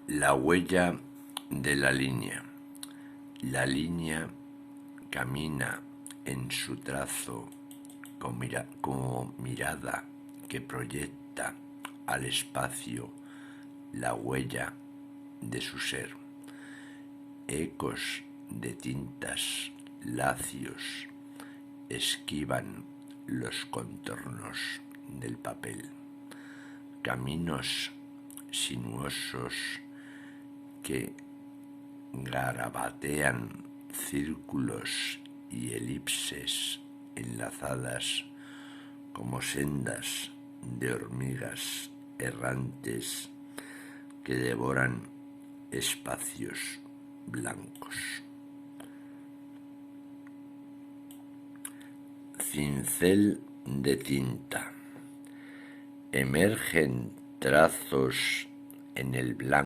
La huella de la línea. La línea camina en su trazo como mirada que proyecta al espacio la huella de su ser. Ecos de tintas lacios esquivan los contornos del papel. Caminos sinuosos que garabatean círculos y elipses enlazadas como sendas de hormigas errantes que devoran espacios blancos. Cincel de tinta. Emergen trazos en el blanco